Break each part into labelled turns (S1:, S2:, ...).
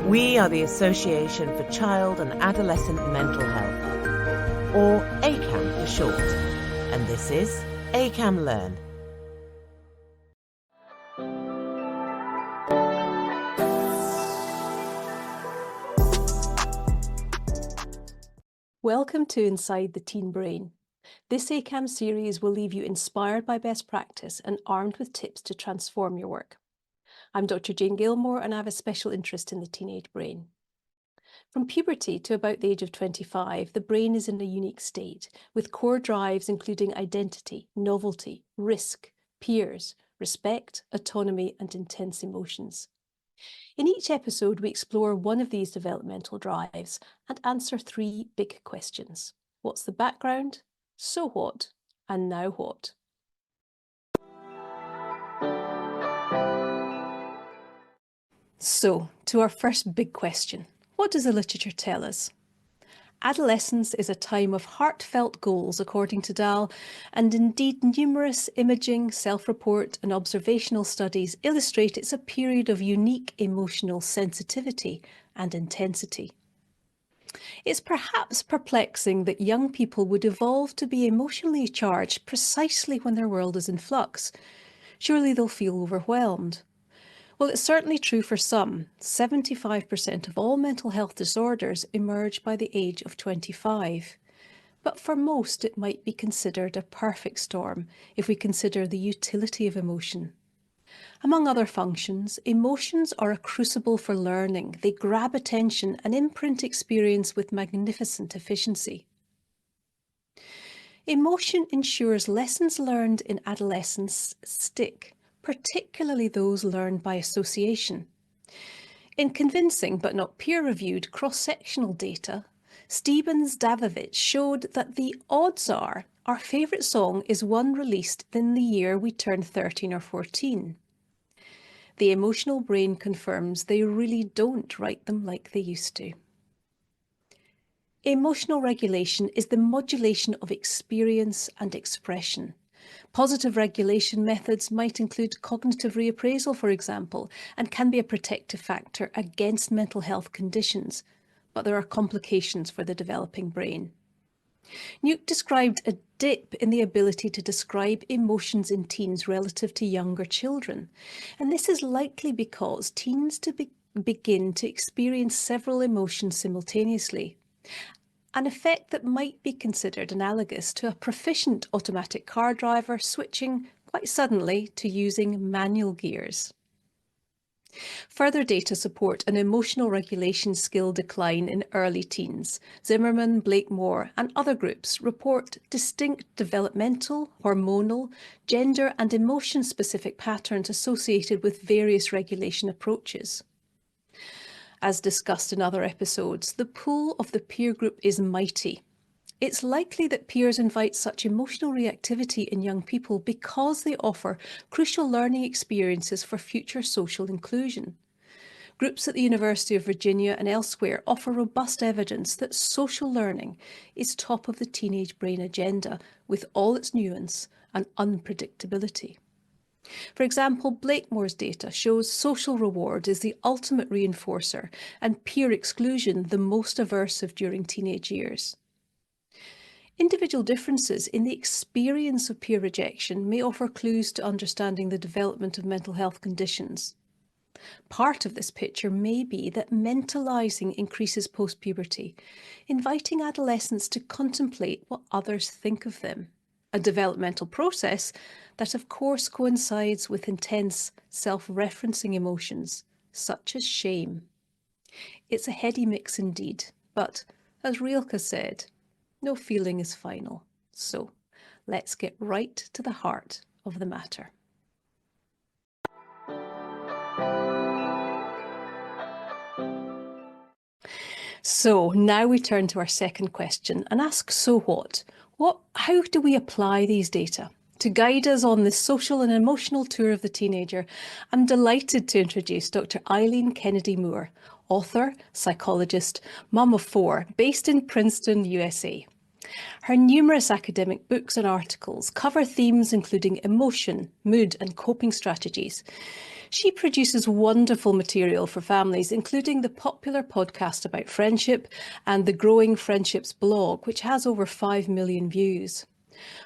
S1: We are the Association for Child and Adolescent Mental Health, or ACAM for short, and this is ACAM Learn.
S2: Welcome to Inside the Teen Brain. This ACAM series will leave you inspired by best practice and armed with tips to transform your work. I'm Dr. Jane Gilmour and I have a special interest in the teenage brain. From puberty to about the age of 25, the brain is in a unique state, with core drives including identity, novelty, risk, peers, respect, autonomy, and intense emotions. In each episode, we explore one of these developmental drives and answer three big questions. What's the background? So what? And now what? So, to our first big question. What does the literature tell us? Adolescence is a time of heartfelt goals, according to Dahl, and indeed numerous imaging, self-report and observational studies illustrate it's a period of unique emotional sensitivity and intensity. It's perhaps perplexing that young people would evolve to be emotionally charged precisely when their world is in flux. Surely they'll feel overwhelmed. Well, it's certainly true for some. 75% of all mental health disorders emerge by the age of 25. But for most, it might be considered a perfect storm if we consider the utility of emotion. Among other functions, emotions are a crucible for learning. They grab attention and imprint experience with magnificent efficiency. Emotion ensures lessons learned in adolescence stick, particularly those learned by association. In convincing but not peer-reviewed cross-sectional data, Stevens-Davovich showed that the odds are our favourite song is one released in the year we turn 13 or 14. The emotional brain confirms they really don't write them like they used to. Emotional regulation is the modulation of experience and expression. Positive regulation methods might include cognitive reappraisal, for example, and can be a protective factor against mental health conditions, but there are complications for the developing brain. Nuke described a dip in the ability to describe emotions in teens relative to younger children, and this is likely because teens begin to experience several emotions simultaneously. An effect that might be considered analogous to a proficient automatic car driver switching quite suddenly to using manual gears. Further data support an emotional regulation skill decline in early teens. Zimmerman, Blakemore and other groups report distinct developmental, hormonal, gender and emotion-specific patterns associated with various regulation approaches. As discussed in other episodes, the pull of the peer group is mighty. It's likely that peers invite such emotional reactivity in young people because they offer crucial learning experiences for future social inclusion. Groups at the University of Virginia and elsewhere offer robust evidence that social learning is top of the teenage brain agenda with all its nuance and unpredictability. For example, Blakemore's data shows social reward is the ultimate reinforcer and peer exclusion the most aversive during teenage years. Individual differences in the experience of peer rejection may offer clues to understanding the development of mental health conditions. Part of this picture may be that mentalizing increases post-puberty, inviting adolescents to contemplate what others think of them. A developmental process that of course coincides with intense self-referencing emotions, such as shame. It's a heady mix indeed, but as Rilke said, no feeling is final. So let's get right to the heart of the matter. So now we turn to our second question and ask, so what? How do we apply these data? To guide us on this social and emotional tour of the teenager, I'm delighted to introduce Dr. Eileen Kennedy-Moore, author, psychologist, mum of 4, based in Princeton, USA. Her numerous academic books and articles cover themes including emotion, mood and coping strategies. She produces wonderful material for families, including the popular podcast about friendship and the Growing Friendships blog, which has over 5 million views.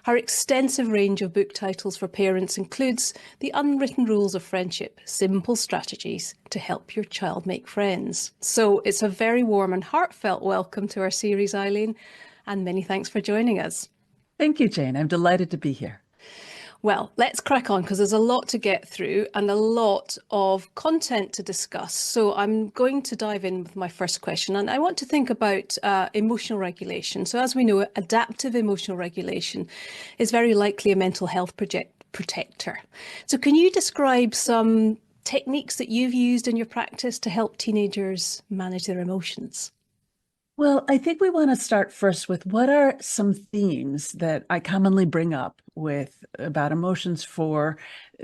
S2: Her extensive range of book titles for parents includes The Unwritten Rules of Friendship, Simple Strategies to Help Your Child Make Friends. So it's a very warm and heartfelt welcome to our series, Eileen, and many thanks for joining us.
S3: Thank you, Jane. I'm delighted to be here.
S2: Well, let's crack on because there's a lot to get through and a lot of content to discuss. So I'm going to dive in with my first question, and I want to think about emotional regulation. So as we know, adaptive emotional regulation is very likely a mental health protector. So can you describe some techniques that you've used in your practice to help teenagers manage their emotions?
S3: Well, I think we want to start first with what are some themes that I commonly bring up about emotions for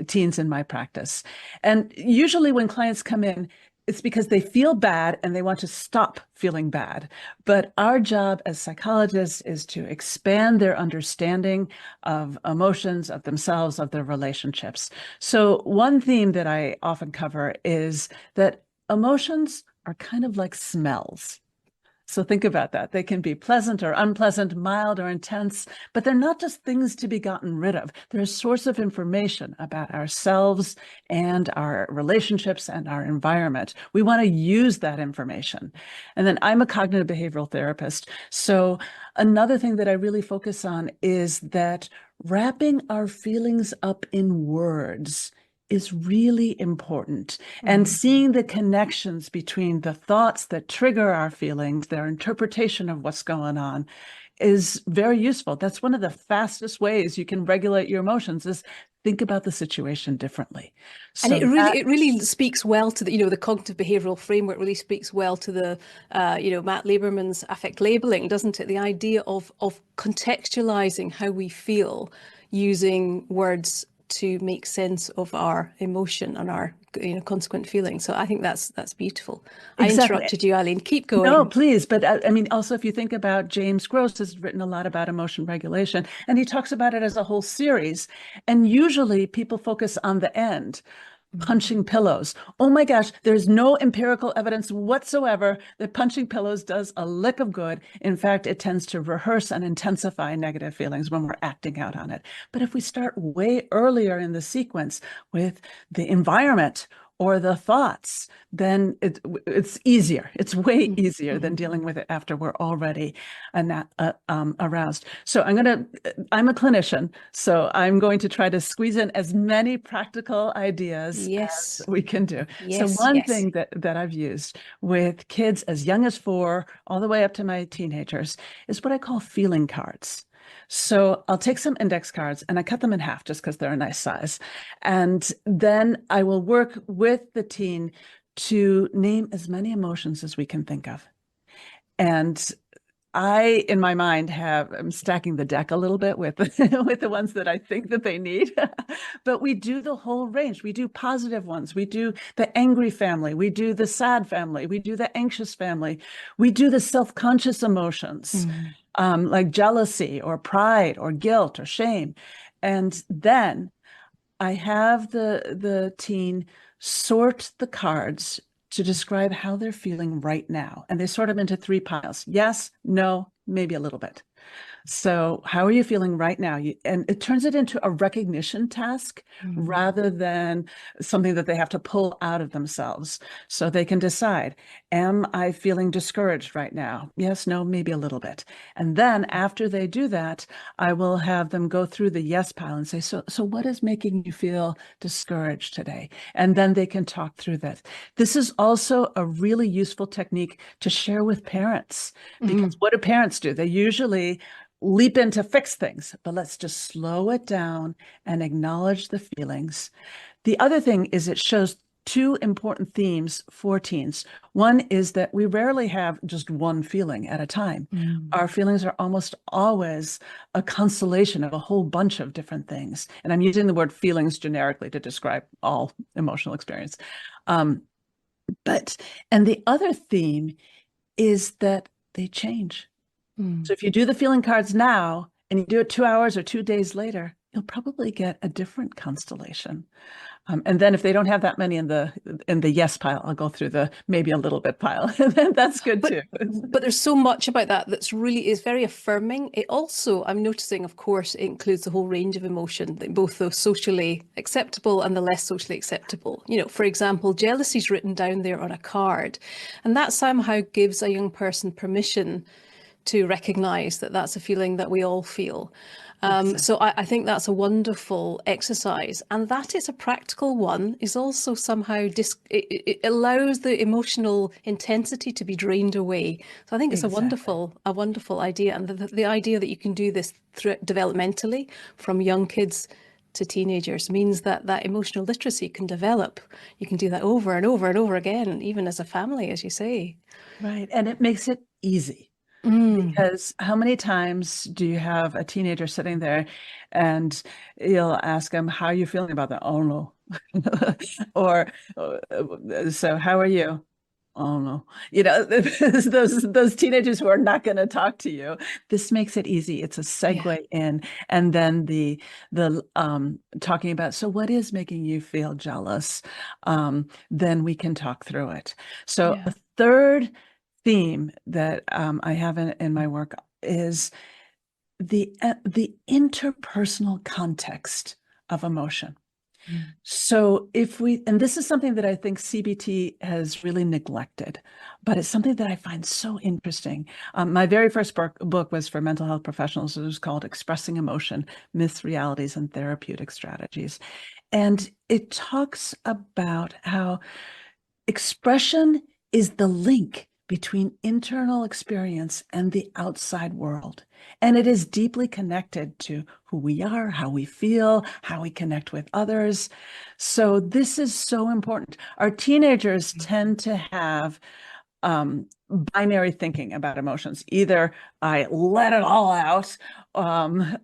S3: teens in my practice. And usually when clients come in, it's because they feel bad and they want to stop feeling bad. But our job as psychologists is to expand their understanding of emotions, of themselves, of their relationships. So one theme that I often cover is that emotions are kind of like smells. So think about that. They can be pleasant or unpleasant, mild or intense, but they're not just things to be gotten rid of. They're a source of information about ourselves and our relationships and our environment. We want to use that information. And then I'm a cognitive behavioral therapist. So another thing that I really focus on is that wrapping our feelings up in words is really important. And seeing the connections between the thoughts that trigger our feelings, their interpretation of what's going on, is very useful. That's one of the fastest ways you can regulate your emotions, is think about the situation differently.
S2: And it really speaks well to the cognitive behavioral framework really speaks well to the Matt Lieberman's affect labeling, doesn't it? The idea of contextualizing how we feel using words to make sense of our emotion and our consequent feelings. So I think that's beautiful. Exactly. I interrupted you, Eileen. Keep going.
S3: No, please. But I mean, also, if you think about James Gross has written a lot about emotion regulation, and he talks about it as a whole series. And usually people focus on the end. Punching pillows. Oh my gosh, there's no empirical evidence whatsoever that punching pillows does a lick of good. In fact, it tends to rehearse and intensify negative feelings when we're acting out on it. But if we start way earlier in the sequence with the environment or the thoughts, then it's easier. It's way easier than dealing with it after we're already aroused. So I'm a clinician, so I'm going to try to squeeze in as many practical ideas as we can do. So one thing that I've used with kids as young as 4, all the way up to my teenagers, is what I call feeling cards. So I'll take some index cards and I cut them in half just because they're a nice size. And then I will work with the teen to name as many emotions as we can think of. And I, in my mind, I'm stacking the deck a little bit with with the ones that I think that they need. But we do the whole range. We do positive ones. We do the angry family. We do the sad family. We do the anxious family. We do the self-conscious emotions. Like jealousy or pride or guilt or shame. And then I have the teen sort the cards to describe how they're feeling right now. And they sort them into 3 piles. Yes, no, maybe a little bit. So how are you feeling right now? And it turns it into a recognition task rather than something that they have to pull out of themselves. So they can decide, am I feeling discouraged right now? Yes, no, maybe a little bit. And then after they do that, I will have them go through the yes pile and say, so what is making you feel discouraged today? And then they can talk through that. This is also a really useful technique to share with parents, because what do parents do? They usually leap in to fix things, but let's just slow it down and acknowledge the feelings. The other thing is it shows 2 important themes for teens. One is that we rarely have just one feeling at a time. Our feelings are almost always a constellation of a whole bunch of different things. And I'm using the word feelings generically to describe all emotional experience. And the other theme is that they change. So if you do the feeling cards now and you do it 2 hours or 2 days later, you'll probably get a different constellation. And then if they don't have that many in the yes pile, I'll go through the maybe a little bit pile. And then that's good too.
S2: But there's so much about that that's really is very affirming. It also, I'm noticing, of course, it includes the whole range of emotion, both the socially acceptable and the less socially acceptable. You know, for example, jealousy is written down there on a card, and that somehow gives a young person permission to recognize that that's a feeling that we all feel. So I think that's a wonderful exercise, and that is a practical one is also somehow it allows the emotional intensity to be drained away. So I think it's a wonderful idea, and the idea that you can do this developmentally from young kids to teenagers means that that emotional literacy can develop. You can do that over and over and over again, even as a family, as you say.
S3: Right, and it makes it easy. Because how many times do you have a teenager sitting there and you'll ask them, how are you feeling about that? Oh, no. Or, so how are you? Oh, no. You know, those teenagers who are not going to talk to you. This makes it easy. It's a segue in. And then the talking about, so what is making you feel jealous? Then we can talk through it. So a third theme that I have in my work is the interpersonal context of emotion. So and this is something that I think CBT has really neglected, but it's something that I find so interesting. My very first book was for mental health professionals. It was called Expressing Emotion, Myths, Realities, and Therapeutic Strategies. And it talks about how expression is the link between internal experience and the outside world. And it is deeply connected to who we are, how we feel, how we connect with others. So this is so important. Our teenagers tend to have binary thinking about emotions. Either I let it all out,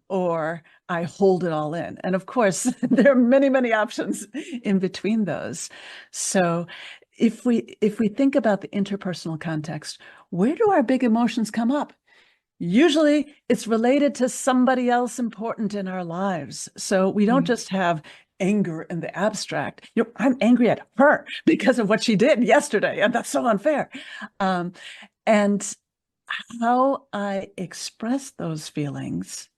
S3: or I hold it all in. And of course, there are many, many options in between those. So if we think about the interpersonal context, where do our big emotions come up? Usually it's related to somebody else important in our lives. So we don't just have anger in the abstract. You know, I'm angry at her because of what she did yesterday, and that's so unfair. And how I express those feelings,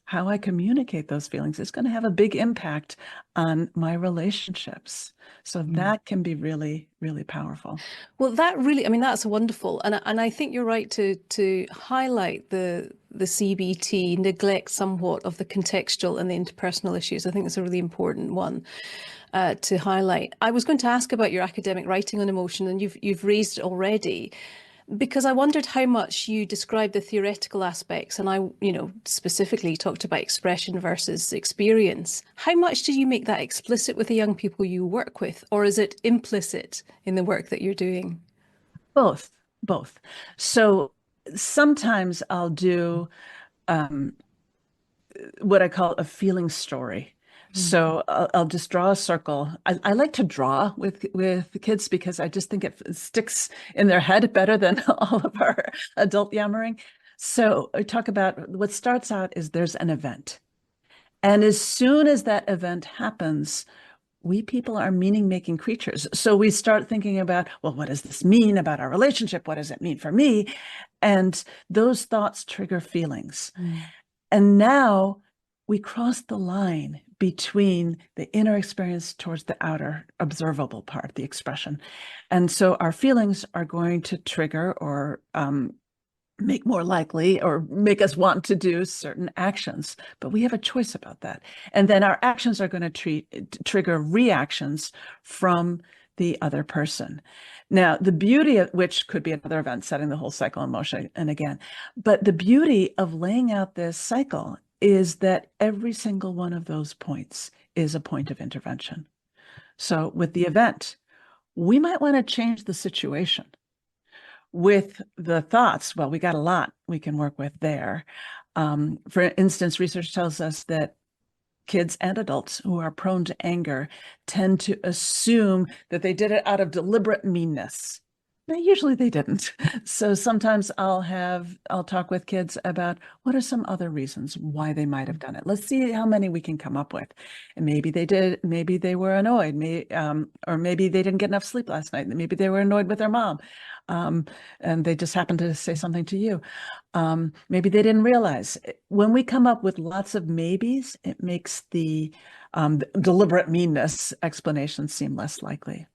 S3: how I communicate those feelings is going to have a big impact on my relationships. So that can be really, really powerful.
S2: Well, that really, I mean, that's wonderful. And I think you're right to highlight the CBT, neglect somewhat of the contextual and the interpersonal issues. I think it's a really important one to highlight. I was going to ask about your academic writing on emotion, and you've raised it already, because I wondered how much you described the theoretical aspects, and I, specifically talked about expression versus experience. How much do you make that explicit with the young people you work with, or is it implicit in the work that you're doing?
S3: Both. So sometimes I'll do what I call a feeling story. So I'll just draw a circle. I like to draw with the kids because I just think it sticks in their head better than all of our adult yammering. So I talk about what starts out is there's an event. And as soon as that event happens, we people are meaning-making creatures. So we start thinking about, well, what does this mean about our relationship? What does it mean for me? And those thoughts trigger feelings. And now we cross the line between the inner experience towards the outer observable part, the expression. And so our feelings are going to trigger or make more likely or make us want to do certain actions, but we have a choice about that. And then our actions are going to trigger reactions from the other person. Now, the beauty of which could be another event, setting the whole cycle in motion, and again, but the beauty of laying out this cycle is that every single one of those points is a point of intervention. So with the event, we might want to change the situation. With the thoughts, well, we got a lot we can work with there. For instance, research tells us that kids and adults who are prone to anger tend to assume that they did it out of deliberate meanness. Usually they didn't. So sometimes I'll talk with kids about what are some other reasons why they might have done it. Let's see how many we can come up with. And maybe they did, maybe they were annoyed, or maybe they didn't get enough sleep last night. Maybe they were annoyed with their mom. And they just happened to say something to you. Maybe they didn't realize. When we come up with lots of maybes, it makes the deliberate meanness explanation seem less likely.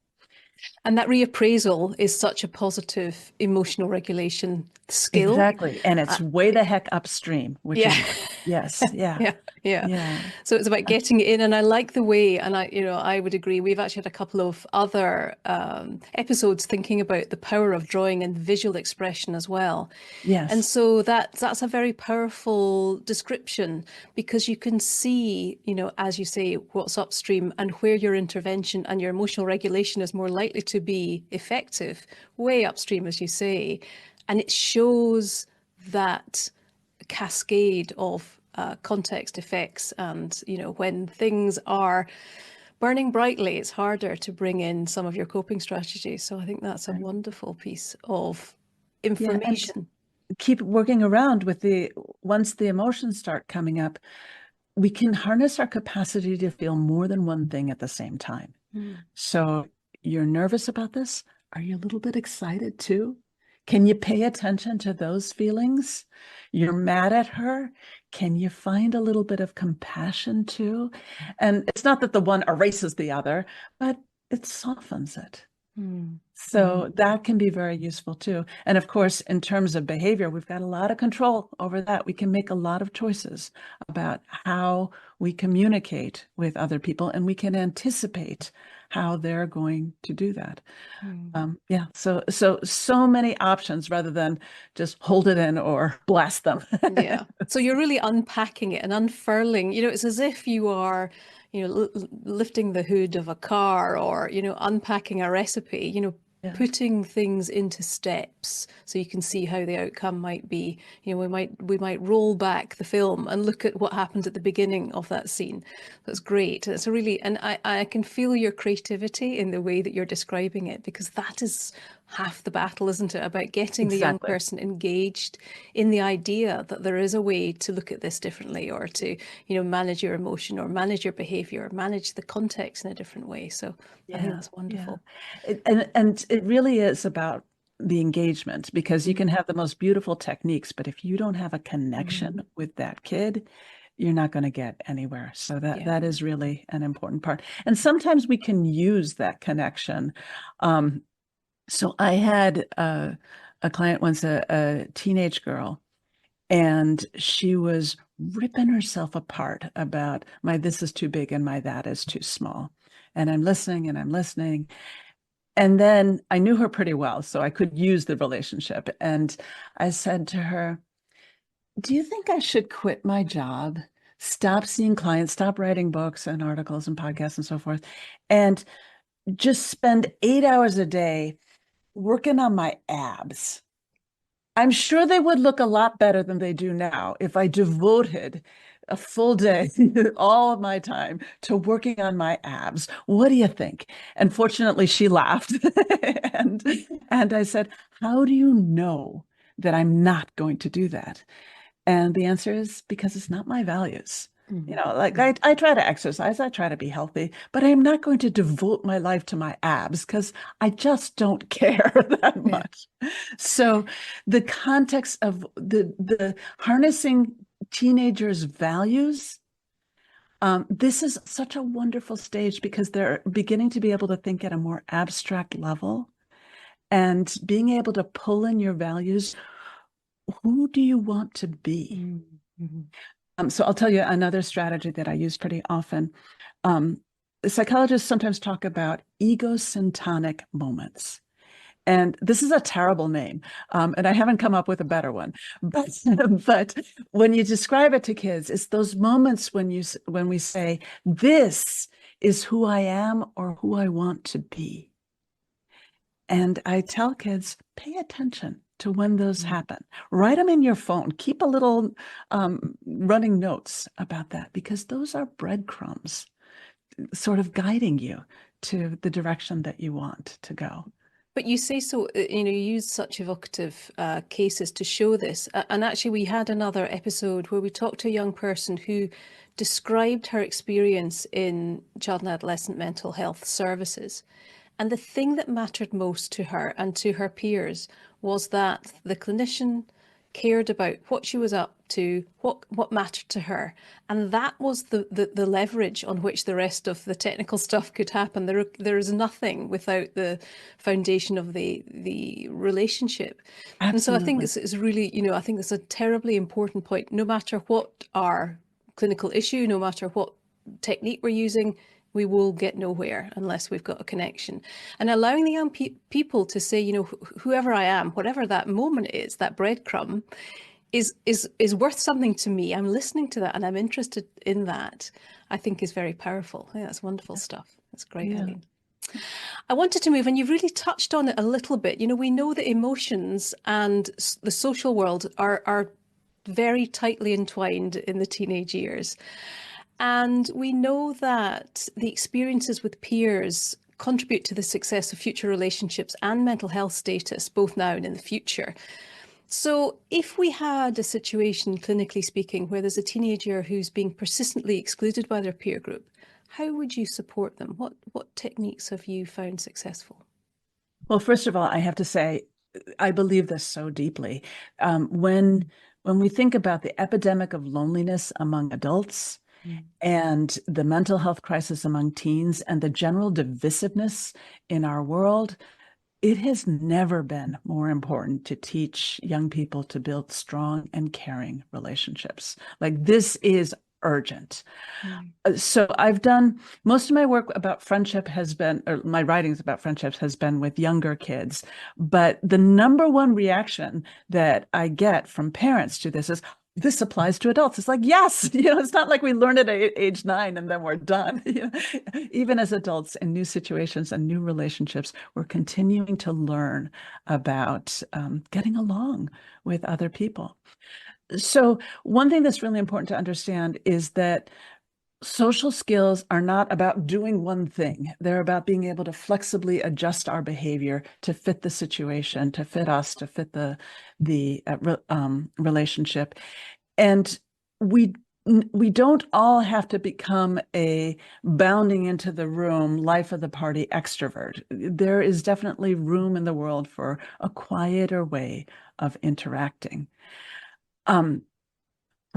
S2: And that reappraisal is such a positive emotional regulation skill.
S3: Exactly. And it's way the heck upstream, which
S2: Yeah.
S3: is, yes, yeah.
S2: Yeah. So it's about getting it in. And I like the way, and I would agree. We've actually had a couple of other episodes thinking about the power of drawing and visual expression as well.
S3: Yes.
S2: And so that's a very powerful description, because you can see, as you say, what's upstream and where your intervention and your emotional regulation is more likely to be effective, way upstream, as you say. And it shows that cascade of context effects. And, when things are burning brightly, it's harder to bring in some of your coping strategies. So I think that's a wonderful piece of information.
S3: And keep working around with once the emotions start coming up, we can harness our capacity to feel more than one thing at the same time. So you're nervous about this? Are you a little bit excited too? Can you pay attention to those feelings? You're mad at her. Can you find a little bit of compassion too? And it's not that the one erases the other, but it softens it. So that can be very useful too. And of course, in terms of behavior, we've got a lot of control over that. We can make a lot of choices about how we communicate with other people, and we can anticipate how they're going to do that. So many options rather than just hold it in or blast them.
S2: Yeah. So you're really unpacking it and unfurling. It's as if you are, lifting the hood of a car, or, unpacking a recipe, putting things into steps so you can see how the outcome might be. We might roll back the film and look at what happened at the beginning of that scene. That's great. It's and I can feel your creativity in the way that you're describing it, because that is half the battle, isn't it? About getting the young person engaged in the idea that there is a way to look at this differently, or to, manage your emotion, or manage your behavior, or manage the context in a different way. So I think that's wonderful.
S3: And it really is about the engagement, because you can have the most beautiful techniques, but if you don't have a connection with that kid, you're not going to get anywhere. So that is really an important part. And sometimes we can use that connection. So I had a client once, a teenage girl, and she was ripping herself apart about my this is too big and my that is too small. And I'm listening and I'm listening. And then I knew her pretty well, so I could use the relationship. And I said to her, do you think I should quit my job, stop seeing clients, stop writing books and articles and podcasts and so forth, and just spend 8 hours a day working on my abs? I'm sure they would look a lot better than they do now if I devoted a full day, all of my time, to working on my abs. What do you think? And fortunately, she laughed. and I said, how do you know that I'm not going to do that? And the answer is because it's not my values. Like I try to exercise, I try to be healthy, but I'm not going to devote my life to my abs because I just don't care that much. So the context of the harnessing teenagers' values, this is such a wonderful stage, because they're beginning to be able to think at a more abstract level, and being able to pull in your values. Who do you want to be? So I'll tell you another strategy that I use pretty often. Psychologists sometimes talk about egosyntonic moments. And this is a terrible name, and I haven't come up with a better one. But when you describe it to kids, it's those moments when we say, this is who I am or who I want to be. And I tell kids, pay attention to when those happen. Write them in your phone. Keep a little running notes about that, because those are breadcrumbs sort of guiding you to the direction that you want to go.
S2: But you say so, you use such evocative cases to show this. And actually, we had another episode where we talked to a young person who described her experience in child and adolescent mental health services. And the thing that mattered most to her and to her peers was that the clinician cared about what she was up to, what mattered to her. And that was the leverage on which the rest of the technical stuff could happen. There is nothing without the foundation of the relationship.
S3: Absolutely.
S2: And so I think it's really, I think it's a terribly important point. No matter what our clinical issue, no matter what technique we're using, we will get nowhere unless we've got a connection. And allowing the young people to say, whoever I am, whatever that moment is, that breadcrumb is worth something to me. I'm listening to that and I'm interested in that, I think is very powerful. I think that's wonderful stuff. That's great, Eileen. I wanted to move, and you've really touched on it a little bit. We know that emotions and the social world are very tightly entwined in the teenage years. And we know that the experiences with peers contribute to the success of future relationships and mental health status, both now and in the future. So if we had a situation, clinically speaking, where there's a teenager who's being persistently excluded by their peer group, how would you support them? What techniques have you found successful?
S3: Well, first of all, I have to say, I believe this so deeply. When we think about the epidemic of loneliness among adults, and the mental health crisis among teens and the general divisiveness in our world, it has never been more important to teach young people to build strong and caring relationships. Like, this is urgent. So I've done most of my work about friendship has been, or my writings about friendships has been with younger kids. But the number one reaction that I get from parents to this is, this applies to adults. It's like, yes, it's not like we learn it at age 9 and then we're done. Even as adults in new situations and new relationships, we're continuing to learn about getting along with other people. So one thing that's really important to understand is that social skills are not about doing one thing. They're about being able to flexibly adjust our behavior to fit the situation, to fit us, to fit the relationship. And we don't all have to become a bounding into the room, life of the party extrovert. There is definitely room in the world for a quieter way of interacting.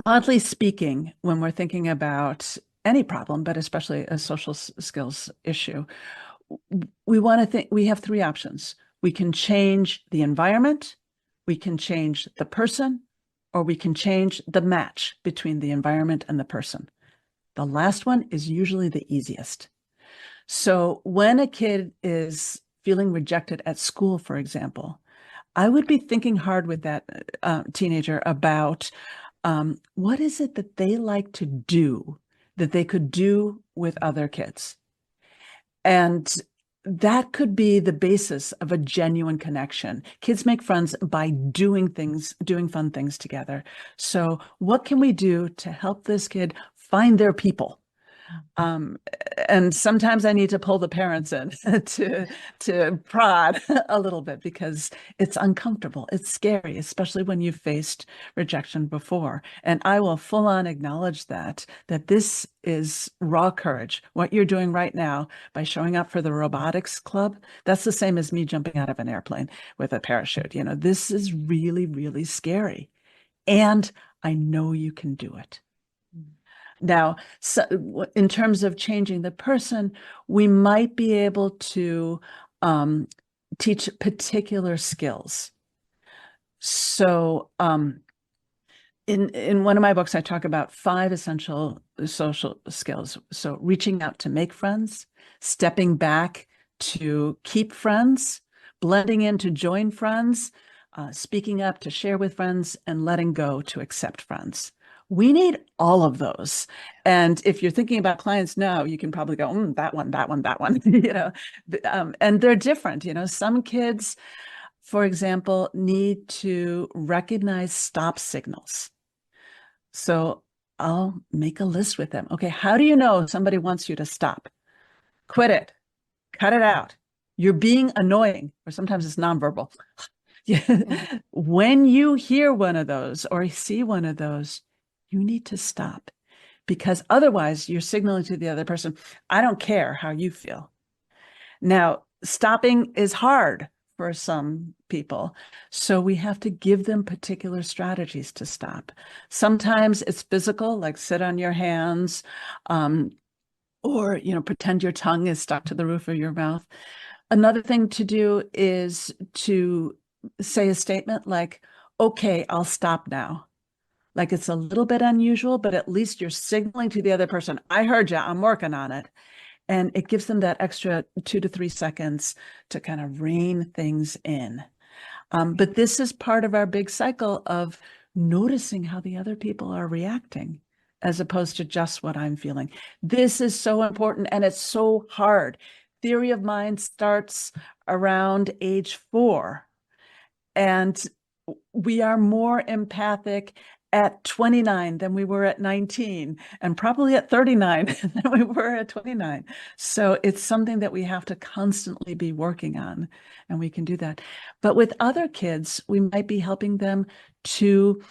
S3: Broadly speaking, when we're thinking about any problem, but especially a social skills issue, we want to think we have 3 options. We can change the environment, we can change the person, or we can change the match between the environment and the person. The last one is usually the easiest. So when a kid is feeling rejected at school, for example, I would be thinking hard with that teenager about what is it that they like to do that they could do with other kids. And that could be the basis of a genuine connection. Kids make friends by doing fun things together. So what can we do to help this kid find their people? And sometimes I need to pull the parents in to prod a little bit, because it's uncomfortable. It's scary, especially when you've faced rejection before. And I will full on acknowledge that this is raw courage. What you're doing right now by showing up for the robotics club, that's the same as me jumping out of an airplane with a parachute. This is really, really scary. And I know you can do it. Now, so in terms of changing the person, we might be able to teach particular skills. So in one of my books, I talk about 5 essential social skills. So reaching out to make friends, stepping back to keep friends, blending in to join friends, speaking up to share with friends, and letting go to accept friends. We need all of those. And if you're thinking about clients now, you can probably go, that one, and they're different. Some kids, for example, need to recognize stop signals. So I'll make a list with them. Okay, how do you know somebody wants you to stop? Quit it, cut it out. You're being annoying, or sometimes it's nonverbal.
S2: Mhm.
S3: When you hear one of those or see one of those, you need to stop, because otherwise you're signaling to the other person, I don't care how you feel. Now, stopping is hard for some people, so we have to give them particular strategies to stop. Sometimes it's physical, like sit on your hands, or pretend your tongue is stuck to the roof of your mouth. Another thing to do is to say a statement like, okay, I'll stop now. Like, it's a little bit unusual, but at least you're signaling to the other person, I heard you, I'm working on it. And it gives them that extra 2 to 3 seconds to kind of rein things in. But this is part of our big cycle of noticing how the other people are reacting, as opposed to just what I'm feeling. This is so important, and it's so hard. Theory of mind starts around age 4, and we are more empathic at 29 than we were at 19, and probably at 39 than we were at 29. So it's something that we have to constantly be working on, and we can do that. But with other kids, we might be helping them to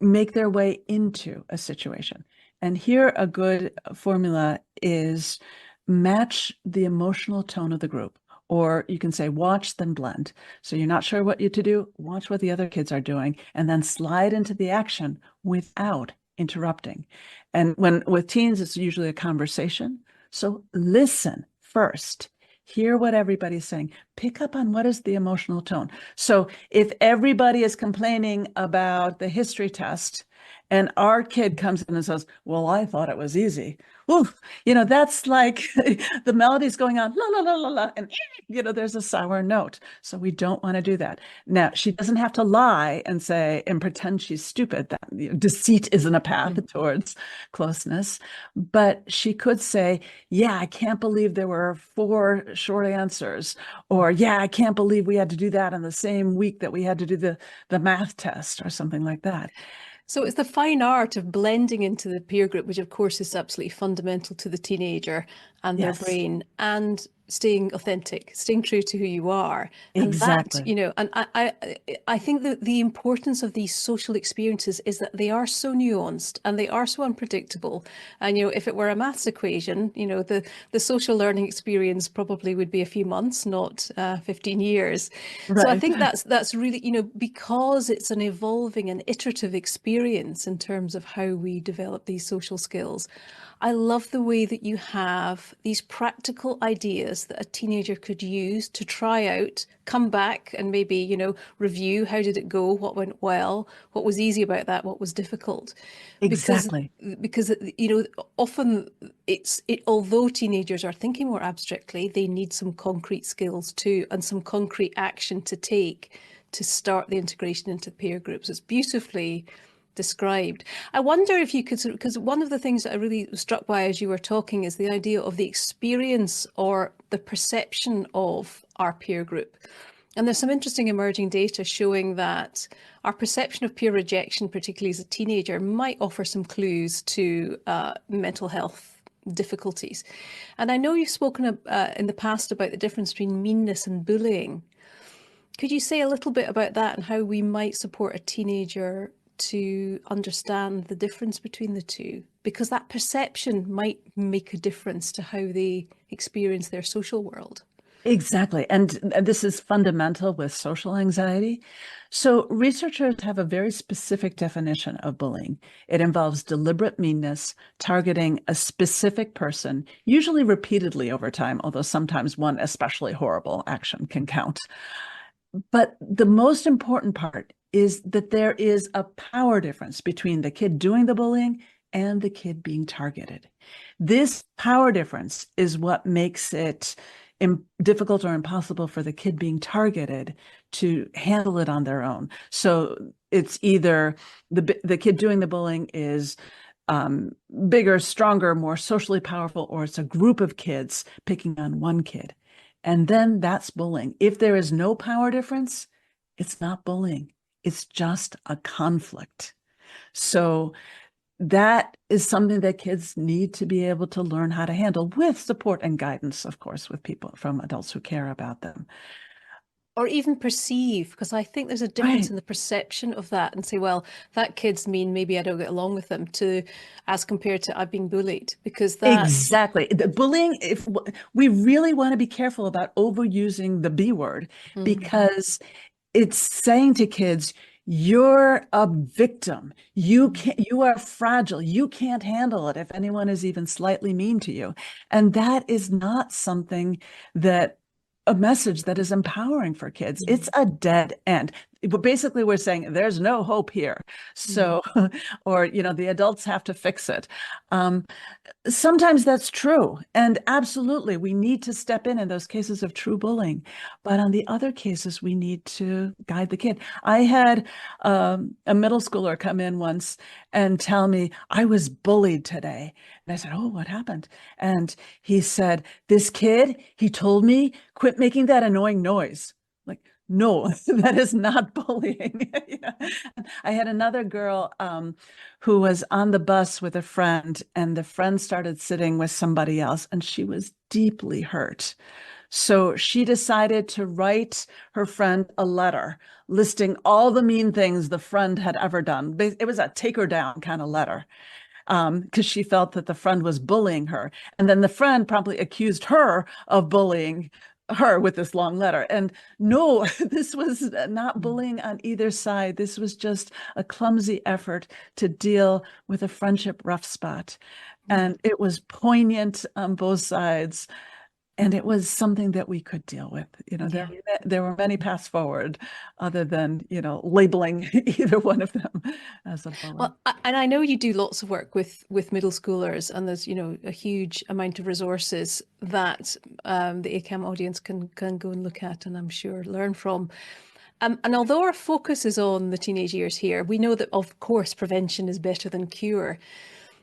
S3: make their way into a situation. And here a good formula is match the emotional tone of the group. Or you can say, watch them blend. So you're not sure what to do, watch what the other kids are doing, and then slide into the action without interrupting. And with teens, it's usually a conversation. So listen first, hear what everybody's saying, pick up on what is the emotional tone. So if everybody is complaining about the history test and our kid comes in and says, well, I thought it was easy. Well, that's like the melody's going on, la, la, la, la, la, and, there's a sour note. So we don't want to do that. Now, she doesn't have to lie and say, and pretend she's stupid. That deceit isn't a path towards closeness. But she could say, yeah, I can't believe there were 4 short answers. Or, yeah, I can't believe we had to do that in the same week that we had to do the math test, or something like that.
S2: So it's the fine art of blending into the peer group, which of course is absolutely fundamental to the teenager and their
S3: Yes,
S2: brain, and staying authentic, staying true to who you are. And that,
S3: exactly.
S2: and I think that the importance of these social experiences is that they are so nuanced and they are so unpredictable. And, if it were a maths equation, the social learning experience probably would be a few months, not 15 years. So I
S3: Right.
S2: think that's really, because it's an evolving and iterative experience in terms of how we develop these social skills. I love the way that you have these practical ideas that a teenager could use to try out, come back and maybe, review, how did it go, what went well, what was easy about that, what was difficult. Because
S3: Exactly.
S2: because often although teenagers are thinking more abstractly, they need some concrete skills too, and some concrete action to take to start the integration into peer groups. It's beautifully described. I wonder if you could, because one of the things that I really was struck by as you were talking is the idea of the experience or the perception of our peer group. And there's some interesting emerging data showing that our perception of peer rejection, particularly as a teenager, might offer some clues to mental health difficulties. And I know you've spoken in the past about the difference between meanness and bullying. Could you say a little bit about that and how we might support a teenager to understand the difference between the two? Because that perception might make a difference to how they experience their social world.
S3: Exactly. And this is fundamental with social anxiety. So researchers have a very specific definition of bullying. It involves deliberate meanness, targeting a specific person, usually repeatedly over time, although sometimes one especially horrible action can count. But the most important part is that there is a power difference between the kid doing the bullying and the kid being targeted. This power difference is what makes it difficult or impossible for the kid being targeted to handle it on their own. So it's either the kid doing the bullying is bigger, stronger, more socially powerful, or it's a group of kids picking on one kid. And then that's bullying. If there is no power difference, it's not bullying. It's just a conflict. So that is something that kids need to be able to learn how to handle, with support and guidance, of course, with people, from adults who care about them.
S2: Or even perceive, because I think there's a difference in the perception of that, and say, well, that kid's mean, maybe I don't get along with them, to as compared to I've been bullied, because that
S3: Exactly. The bullying, if we really want to be careful about overusing the B word, because it's saying to kids, you're a victim. You are fragile. You can't handle it if anyone is even slightly mean to you. And that is not something that a message that is empowering for kids. It's a dead end. But basically, we're saying there's no hope here. So, or, the adults have to fix it. Sometimes that's true. And absolutely, we need to step in those cases of true bullying. But on the other cases, we need to guide the kid. I had a middle schooler come in once and tell me, I was bullied today. And I said, oh, what happened? And he said, this kid, he told me, quit making that annoying noise. Like, no, that is not bullying. I had another girl who was on the bus with a friend, and the friend started sitting with somebody else, and she was deeply hurt. So she decided to write her friend a letter listing all the mean things the friend had ever done. It was a take her down kind of letter, because she felt that the friend was bullying her. And then the friend promptly accused her of bullying her with this long letter. And no, this was not bullying on either side. This was just a clumsy effort to deal with a friendship rough spot. And it was poignant on both sides. And it was something that we could deal with. There were many paths forward other than, labeling either one of them as a bully.
S2: Well, and I know you do lots of work with middle schoolers, and there's, a huge amount of resources that the ACAM audience can go and look at, and I'm sure learn from. And although our focus is on the teenage years here, we know that, of course, prevention is better than cure.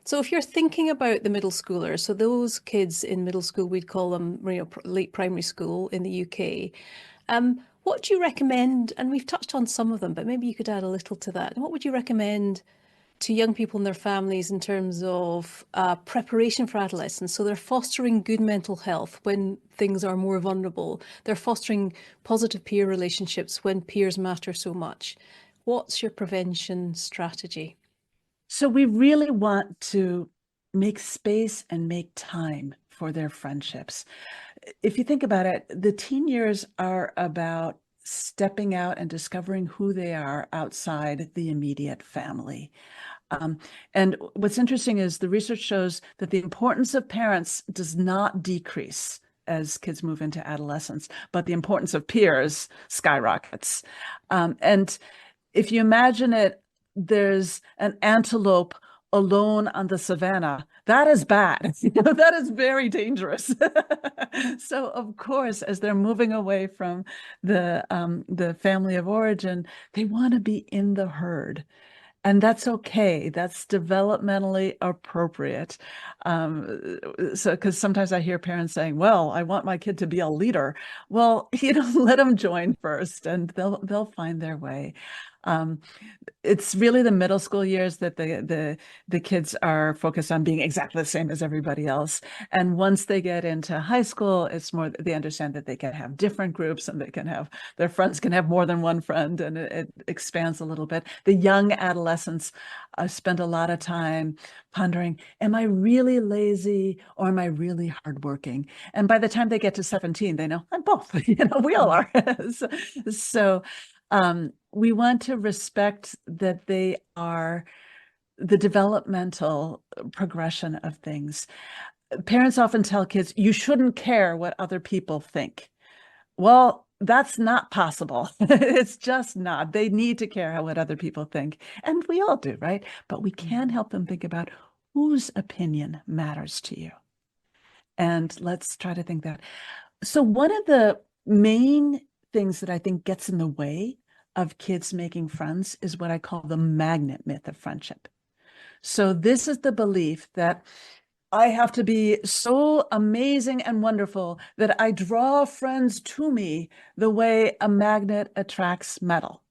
S2: So if you're thinking about the middle schoolers, so those kids in middle school, we'd call them, late primary school in the UK, what do you recommend? And we've touched on some of them, but maybe you could add a little to that. What would you recommend to young people and their families in terms of preparation for adolescence? So they're fostering good mental health when things are more vulnerable. They're fostering positive peer relationships when peers matter so much. What's your prevention strategy?
S3: So we really want to make space and make time for their friendships. If you think about it, the teen years are about stepping out and discovering who they are outside the immediate family. And what's interesting is the research shows that the importance of parents does not decrease as kids move into adolescence, but the importance of peers skyrockets. And if you imagine it, there's an antelope alone on the savannah. That is bad. That is very dangerous. So, of course, as they're moving away from the family of origin, they want to be in the herd. And that's okay. That's developmentally appropriate. Because sometimes I hear parents saying, well, I want my kid to be a leader. Well, let them join first, and they'll find their way. It's really the middle school years that the kids are focused on being exactly the same as everybody else. And once they get into high school, it's more, they understand that they can have different groups, and their friends can have more than one friend, and it expands a little bit. The young adolescents spend a lot of time pondering, am I really lazy or am I really hardworking? And by the time they get to 17, they know, I'm both. We all are. So we want to respect that they are the developmental progression of things. Parents often tell kids, you shouldn't care what other people think. Well, that's not possible. It's just not. They need to care what other people think. And we all do, right? But we can help them think about whose opinion matters to you. And let's try to think that. So one of the main things that I think gets in the way of kids making friends is what I call the magnet myth of friendship. So this is the belief that I have to be so amazing and wonderful that I draw friends to me the way a magnet attracts metal.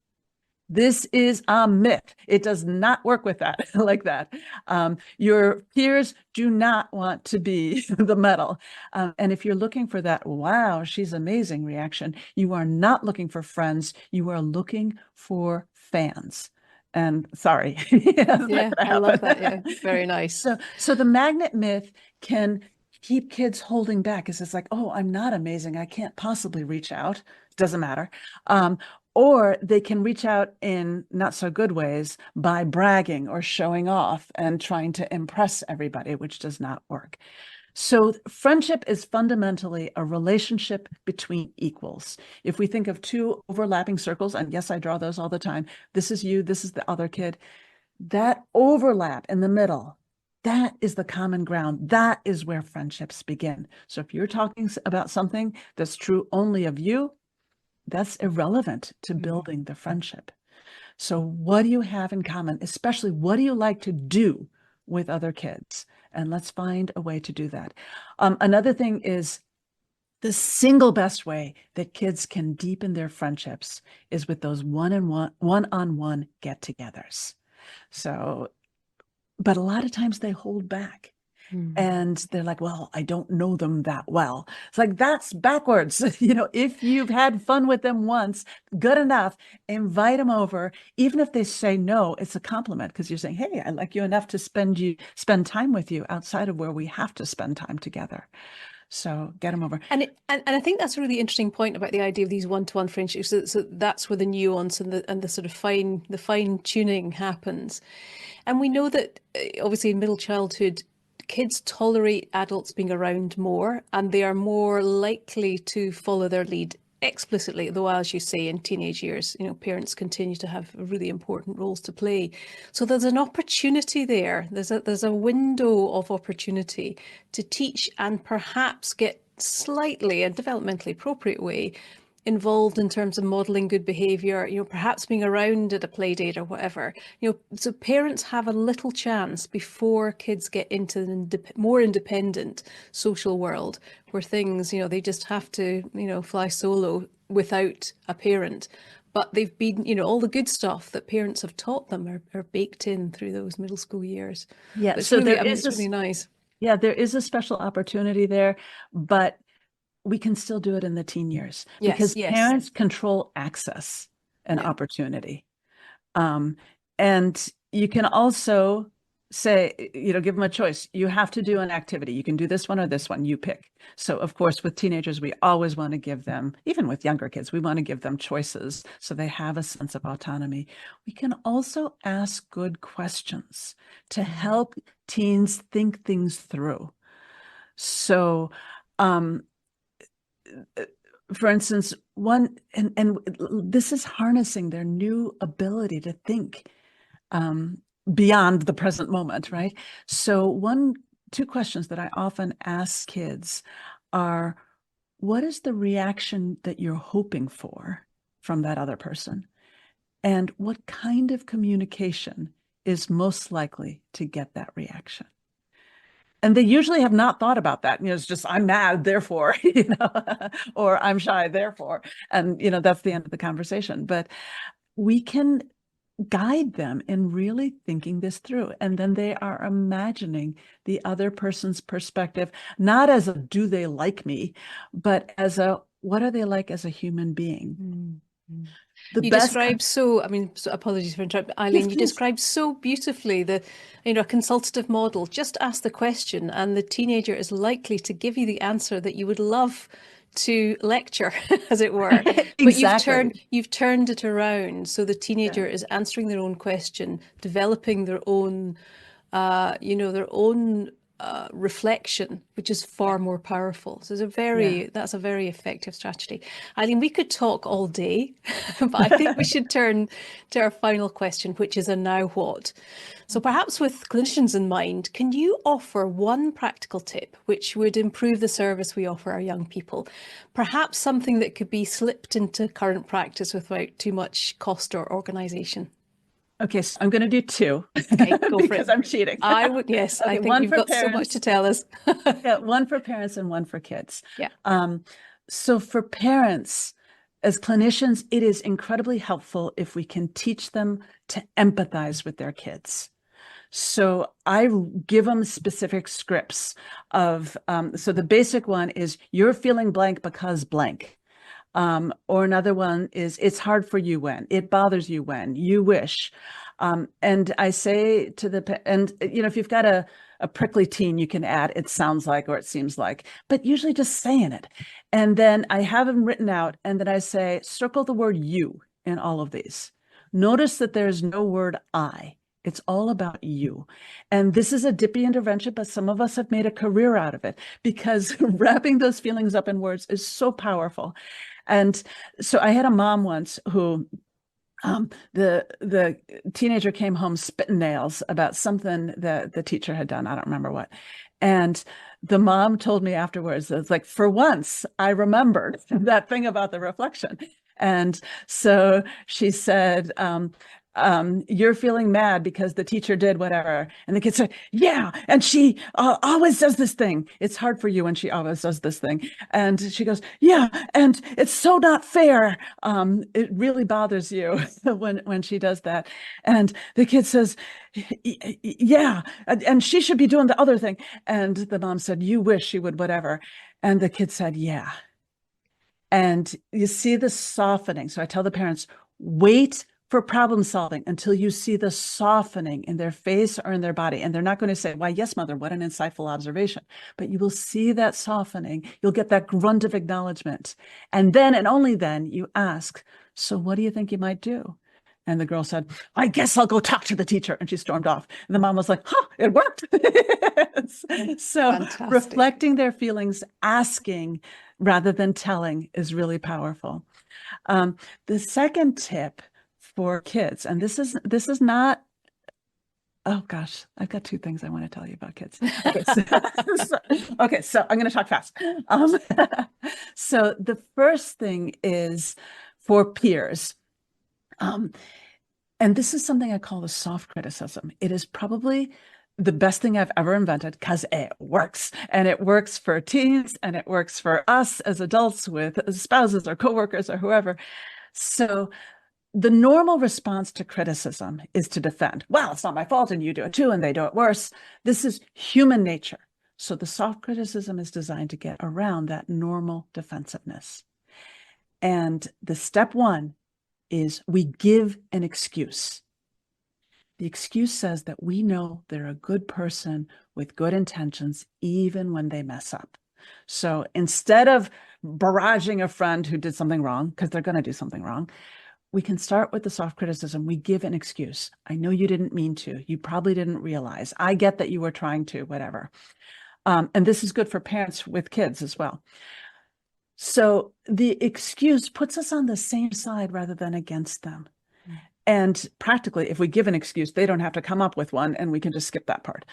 S3: This is a myth. It does not work with that like that. Your peers do not want to be the medal. And if you're looking for that, wow, she's amazing reaction, you are not looking for friends. You are looking for fans. And sorry,
S2: Yeah, I love that. Yeah, very nice.
S3: So the magnet myth can keep kids holding back because it's like, oh, I'm not amazing. I can't possibly reach out. Doesn't matter. Or they can reach out in not so good ways by bragging or showing off and trying to impress everybody, which does not work. So friendship is fundamentally a relationship between equals. If we think of two overlapping circles, and yes, I draw those all the time. This is you, this is the other kid. That overlap in the middle, that is the common ground. That is where friendships begin. So if you're talking about something that's true only of you, that's irrelevant to building the friendship. So what do you have in common? Especially, what do you like to do with other kids? And let's find a way to do that. Another thing is the single best way that kids can deepen their friendships is with those one-on-one get-togethers. So, but a lot of times they hold back. And they're like, well, I don't know them that well. It's like, that's backwards. If you've had fun with them once, good enough, invite them over. Even if they say no, it's a compliment because you're saying, hey, I like you enough to spend time with you outside of where we have to spend time together. So get them over.
S2: And I think that's a really interesting point about the idea of these one-to-one friendships. So that's where the nuance and the sort of fine tuning happens. And we know that obviously in middle childhood, kids tolerate adults being around more, and they are more likely to follow their lead explicitly, though as you say, in teenage years, parents continue to have really important roles to play. So there's an opportunity there. There's a window of opportunity to teach and perhaps get slightly, a developmentally appropriate way, involved in terms of modeling good behavior, perhaps being around at a play date or whatever. So parents have a little chance before kids get into the more independent social world where things, they just have to, fly solo without a parent. But they've been, all the good stuff that parents have taught them are baked in through those middle school years.
S3: Yeah,
S2: it's
S3: so
S2: really,
S3: it's
S2: really nice.
S3: Yeah, there is a special opportunity there, but we can still do it in the teen years because parents control access and opportunity. And you can also say, give them a choice. You have to do an activity. You can do this one or this one, you pick. So of course, with teenagers, we always want to give them, even with younger kids, we want to give them choices so they have a sense of autonomy. We can also ask good questions to help teens think things through. So, for instance, and this is harnessing their new ability to think beyond the present moment, right? So two questions that I often ask kids are, what is the reaction that you're hoping for from that other person? And what kind of communication is most likely to get that reaction? And they usually have not thought about that. It's just, I'm mad, therefore, or I'm shy, therefore. And, that's the end of the conversation. But we can guide them in really thinking this through. And then they are imagining the other person's perspective, not as a, do they like me, but as a, what are they like as a human being?
S2: Apologies for interrupting, Eileen, you described so beautifully a consultative model. Just ask the question and the teenager is likely to give you the answer that you would love to lecture, as it were.
S3: Exactly.
S2: But you've turned it around. So the teenager is answering their own question, developing their own, reflection, which is far more powerful. So that's a very effective strategy. Eileen, we could talk all day, but I think we should turn to our final question, which is a now what? So perhaps with clinicians in mind, can you offer one practical tip which would improve the service we offer our young people? Perhaps something that could be slipped into current practice without too much cost or organisation.
S3: Okay, so I'm going to do two.
S2: Okay, go for
S3: because
S2: it.
S3: I'm cheating.
S2: I would, yes. Okay, I think you've got so much to tell us.
S3: Yeah, one for parents and one for kids.
S2: Yeah.
S3: So for parents, as clinicians, it is incredibly helpful if we can teach them to empathize with their kids. So I give them specific scripts of, so the basic one is, you're feeling blank because blank. Or another one is, it's hard for you when, it bothers you when, you wish. And I say to if you've got a prickly teen, you can add, it sounds like, or it seems like, but usually just saying it. And then I have them written out, and then I say, circle the word you in all of these. Notice that there's no word I. It's all about you. And this is a dippy intervention, but some of us have made a career out of it, because wrapping those feelings up in words is so powerful. And so I had a mom once who, the teenager came home spitting nails about something that the teacher had done. I don't remember what. And the mom told me afterwards, it's like, for once, I remembered that thing about the reflection. And so she said, you're feeling mad because the teacher did whatever. And the kid said, yeah, and she always does this thing. It's hard for you when she always does this thing. And she goes, yeah, and it's so not fair. It really bothers you when she does that. And the kid says, yeah, and she should be doing the other thing. And the mom said, you wish she would whatever. And the kid said, yeah. And you see the softening. So I tell the parents, wait for problem solving until you see the softening in their face or in their body. And they're not going to say, why, yes, mother, what an insightful observation. But you will see that softening. You'll get that grunt of acknowledgement. And then, and only then, you ask, so what do you think you might do? And the girl said, I guess I'll go talk to the teacher. And she stormed off. And the mom was like, huh, it worked. So
S2: Fantastic.
S3: Reflecting their feelings, asking rather than telling, is really powerful. The second tip for kids, and this is not, oh gosh, I've got two things I want to tell you about kids. Okay, so I'm going to talk fast. So the first thing is for peers. And this is something I call the soft criticism. It is probably the best thing I've ever invented, because it works. And it works for teens, and it works for us as adults with spouses or coworkers or whoever. So the normal response to criticism is to defend. Well, it's not my fault, and you do it too, and they do it worse. This is human nature. So the soft criticism is designed to get around that normal defensiveness. And the step one is we give an excuse. The excuse says that we know they're a good person with good intentions, even when they mess up. So instead of barraging a friend who did something wrong, because they're going to do something wrong, we can start with the soft criticism. We give an excuse. I know you didn't mean to. You probably didn't realize. I get that you were trying to, whatever. And this is good for parents with kids as well. So the excuse puts us on the same side rather than against them. And practically, if we give an excuse, they don't have to come up with one, and we can just skip that part.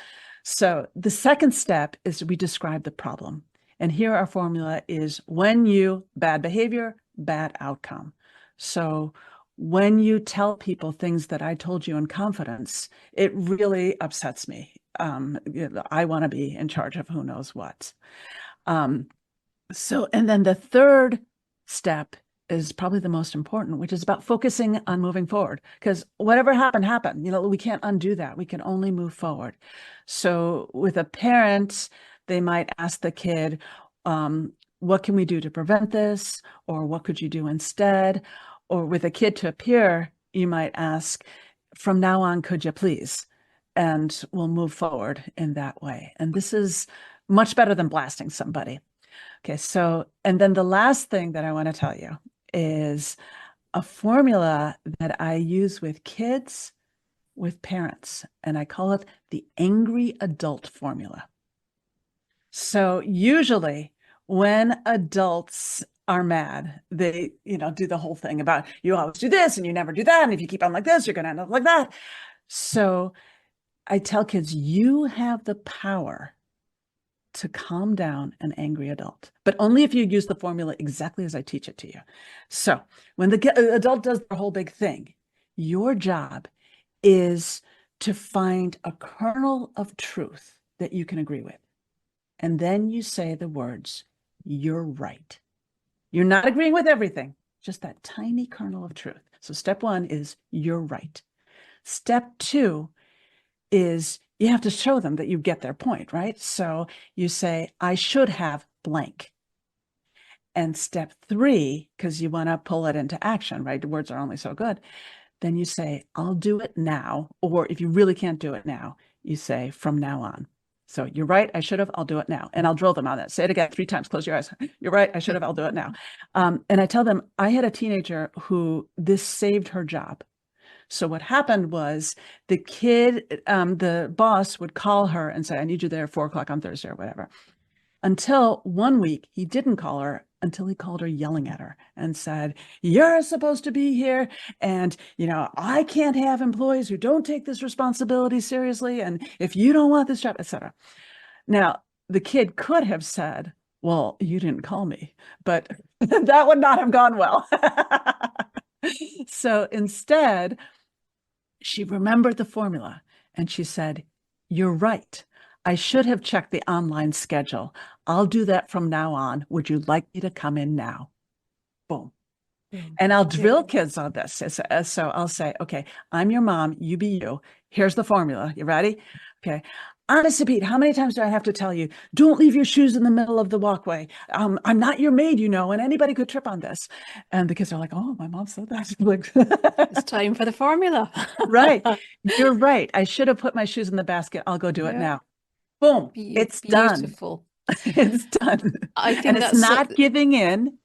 S3: So the second step is we describe the problem. And here our formula is, when you, bad behavior, bad outcome. So when you tell people things that I told you in confidence, it really upsets me. I want to be in charge of who knows what. And then the third step is probably the most important, which is about focusing on moving forward, because whatever happened, happened. We can't undo that. We can only move forward. So with a parent, they might ask the kid, what can we do to prevent this? Or what could you do instead? Or with a kid to a peer, you might ask, from now on, could you please? And we'll move forward in that way. And this is much better than blasting somebody. Okay, so, and then the last thing that I want to tell you is a formula that I use with kids, with parents, and I call it the angry adult formula. So usually when adults are mad, they, do the whole thing about, you always do this and you never do that. And if you keep on like this, you're going to end up like that. So I tell kids, you have the power to calm down an angry adult, but only if you use the formula exactly as I teach it to you. So when the adult does the whole big thing, your job is to find a kernel of truth that you can agree with. And then you say the words, you're right. You're not agreeing with everything, just that tiny kernel of truth. So step 1 is you're right. Step 2 is you have to show them that you get their point, right? So you say, I should have blank. And step 3, because you want to pull it into action, right? The words are only so good. Then you say, I'll do it now. Or if you really can't do it now, you say, from now on. So you're right, I should have, I'll do it now. And I'll drill them on that. Say it again 3 times, close your eyes. You're right, I should have, I'll do it now. And I tell them, I had a teenager who this saved her job. So what happened was the kid, the boss would call her and say, I need you there at 4 o'clock on Thursday or whatever. Until one week, he didn't call her until he called her yelling at her and said, you're supposed to be here. And, I can't have employees who don't take this responsibility seriously. And if you don't want this job, etc. Now, the kid could have said, well, you didn't call me, but that would not have gone well. So instead, she remembered the formula and she said, you're right. I should have checked the online schedule. I'll do that from now on. Would you like me to come in now? Boom. And I'll drill kids on this. So I'll say, okay, I'm your mom, you be you. Here's the formula. You ready? Okay. Honest to Pete, how many times do I have to tell you, don't leave your shoes in the middle of the walkway. I'm not your maid, and anybody could trip on this. And the kids are like, oh, my mom said that. Like,
S2: It's time for the formula.
S3: Right. You're right. I should have put my shoes in the basket. I'll go do it now. Boom. It's
S2: beautiful.
S3: Done. It's done.
S2: I think
S3: and it's not giving in.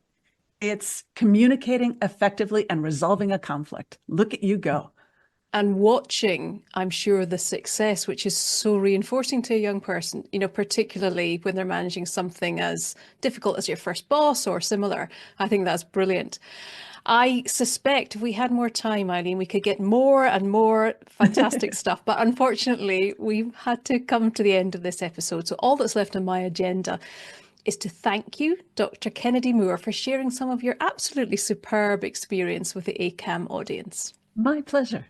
S3: It's communicating effectively and resolving a conflict. Look at you go.
S2: And watching, I'm sure, the success, which is so reinforcing to a young person, particularly when they're managing something as difficult as your first boss or similar. I think that's brilliant. I suspect if we had more time, Eileen, we could get more and more fantastic stuff. But unfortunately, we've had to come to the end of this episode. So all that's left on my agenda is to thank you, Dr. Kennedy-Moore, for sharing some of your absolutely superb experience with the ACAM audience.
S3: My pleasure.